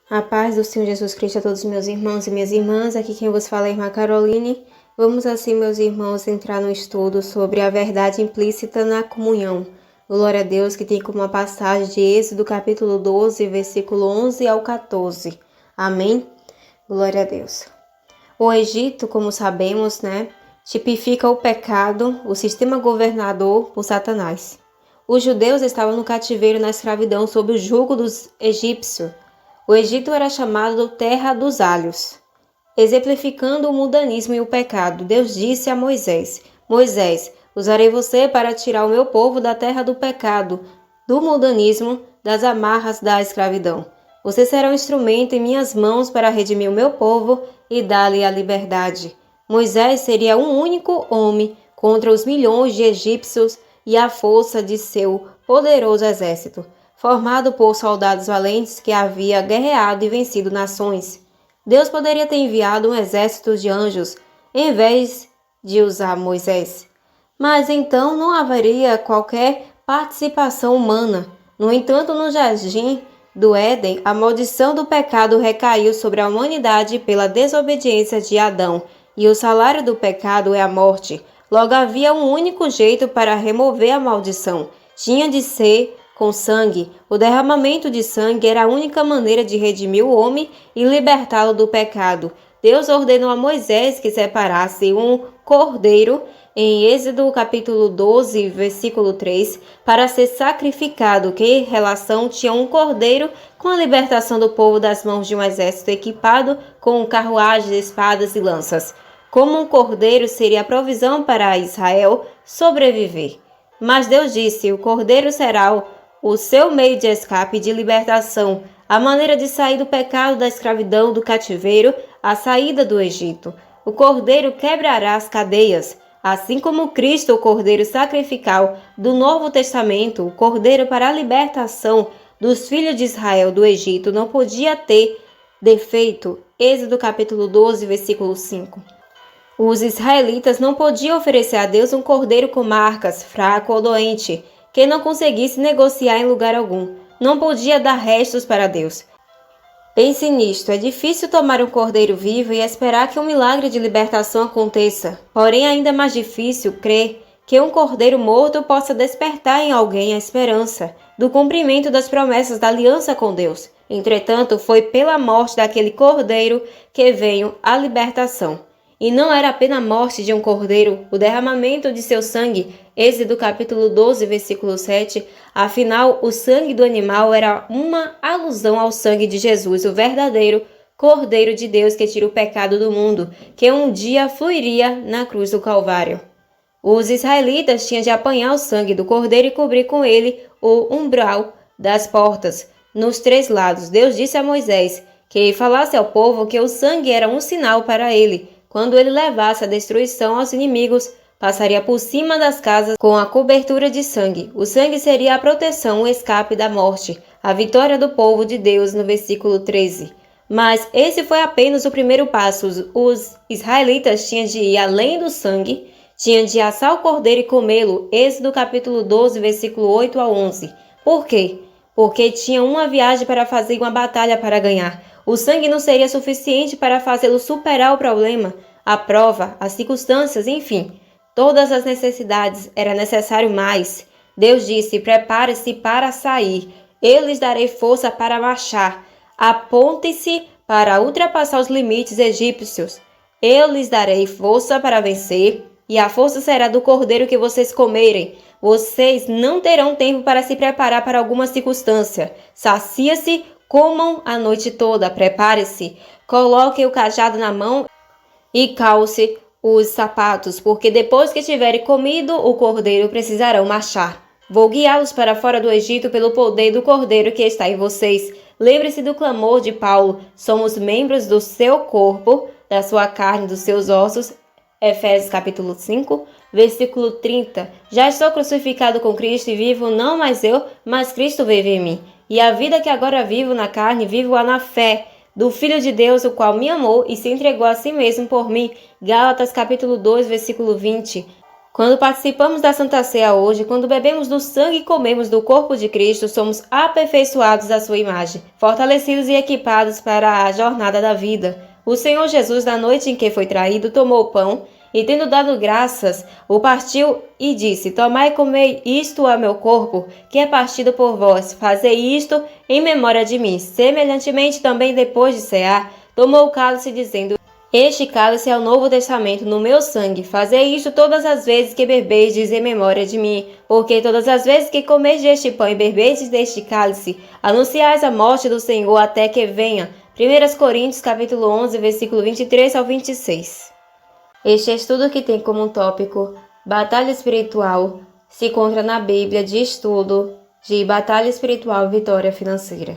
A paz do Senhor Jesus Cristo a todos os meus irmãos e minhas irmãs. Aqui quem vos fala é a irmã Caroline. Vamos assim, meus irmãos, entrar no estudo sobre a verdade implícita na comunhão. Glória a Deus, que tem como uma passagem de Êxodo capítulo 12, versículo 11 ao 14. Amém? Glória a Deus. O Egito, como sabemos, tipifica o pecado, o sistema governador por Satanás. Os judeus estavam no cativeiro na escravidão sob o jugo dos egípcios. O Egito era chamado Terra dos Alhos. Exemplificando o mundanismo e o pecado, Deus disse a Moisés: Moisés, usarei você para tirar o meu povo da terra do pecado, do mundanismo, das amarras da escravidão. Você será um instrumento em minhas mãos para redimir o meu povo e dar-lhe a liberdade. Moisés seria um único homem contra os milhões de egípcios e a força de seu poderoso exército, formado por soldados valentes que havia guerreado e vencido nações. Deus poderia ter enviado um exército de anjos em vez de usar Moisés. Mas então não haveria qualquer participação humana. No entanto, no jardim do Éden, a maldição do pecado recaiu sobre a humanidade pela desobediência de Adão, e o salário do pecado é a morte. Logo havia um único jeito para remover a maldição. Tinha de ser com sangue. O derramamento de sangue era a única maneira de redimir o homem e libertá-lo do pecado. Deus ordenou a Moisés que separasse um cordeiro, em Êxodo capítulo 12, versículo 3, para ser sacrificado. Que relação tinha um cordeiro com a libertação do povo das mãos de um exército equipado com carruagens, espadas e lanças? Como um cordeiro seria a provisão para Israel sobreviver. Mas Deus disse: o cordeiro será o seu meio de escape e de libertação, a maneira de sair do pecado, da escravidão, do cativeiro, a saída do Egito. O cordeiro quebrará as cadeias, assim como Cristo, o cordeiro sacrificial do Novo Testamento, o cordeiro para a libertação dos filhos de Israel do Egito, não podia ter defeito. Êxodo capítulo 12, versículo 5. Os israelitas não podiam oferecer a Deus um cordeiro com marcas, fraco ou doente, que não conseguisse negociar em lugar algum. Não podia dar restos para Deus. Pense nisto, é difícil tomar um cordeiro vivo e esperar que um milagre de libertação aconteça. Porém, ainda mais difícil crer que um cordeiro morto possa despertar em alguém a esperança do cumprimento das promessas da aliança com Deus. Entretanto, foi pela morte daquele cordeiro que veio a libertação. E não era apenas a morte de um cordeiro, o derramamento de seu sangue. Êxodo capítulo 12, versículo 7. Afinal, o sangue do animal era uma alusão ao sangue de Jesus, o verdadeiro Cordeiro de Deus que tira o pecado do mundo, que um dia fluiria na cruz do Calvário. Os israelitas tinham de apanhar o sangue do cordeiro e cobrir com ele o umbral das portas, nos 3 lados. Deus disse a Moisés que falasse ao povo que o sangue era um sinal para ele. Quando ele levasse a destruição aos inimigos, passaria por cima das casas com a cobertura de sangue. O sangue seria a proteção, o escape da morte, a vitória do povo de Deus, no versículo 13. Mas esse foi apenas o primeiro passo. Os israelitas tinham de ir além do sangue, tinham de assar o cordeiro e comê-lo. Êxodo capítulo 12, versículo 8 a 11. Por quê? Porque tinham uma viagem para fazer, uma batalha para ganhar. O sangue não seria suficiente para fazê-lo superar o problema, a prova, as circunstâncias, enfim. Todas as necessidades, era necessário mais. Deus disse: prepare-se para sair. Eu lhes darei força para marchar. Apontem-se para ultrapassar os limites egípcios. Eu lhes darei força para vencer, e a força será do cordeiro que vocês comerem. Vocês não terão tempo para se preparar para alguma circunstância. Sacia-se, comam a noite toda, prepare-se, coloquem o cajado na mão e calce os sapatos, porque depois que tiverem comido o cordeiro precisarão marchar. Vou guiá-los para fora do Egito pelo poder do cordeiro que está em vocês. Lembre-se do clamor de Paulo: somos membros do seu corpo, da sua carne, dos seus ossos. Efésios capítulo 5, versículo 30. Já estou crucificado com Cristo e vivo não mais eu, mas Cristo vive em mim. E a vida que agora vivo na carne, vivo-a na fé do Filho de Deus, o qual me amou e se entregou a si mesmo por mim. Gálatas capítulo 2, versículo 20. Quando participamos da Santa Ceia hoje, quando bebemos do sangue e comemos do corpo de Cristo, somos aperfeiçoados à sua imagem, fortalecidos e equipados para a jornada da vida. O Senhor Jesus, na noite em que foi traído, tomou o pão e, tendo dado graças, o partiu e disse: Tomai e comei, isto é meu corpo, que é partido por vós. Fazei isto em memória de mim. Semelhantemente, também depois de cear, tomou o cálice, dizendo: Este cálice é o novo testamento no meu sangue. Fazei isto todas as vezes que beberdes em memória de mim, porque todas as vezes que comerdes este pão e beberdes deste cálice, anunciais a morte do Senhor até que venha. 1 Coríntios capítulo 11, versículo 23 ao 26. Este estudo, que tem como tópico Batalha Espiritual, se encontra na Bíblia de Estudo de Batalha Espiritual e Vitória Financeira.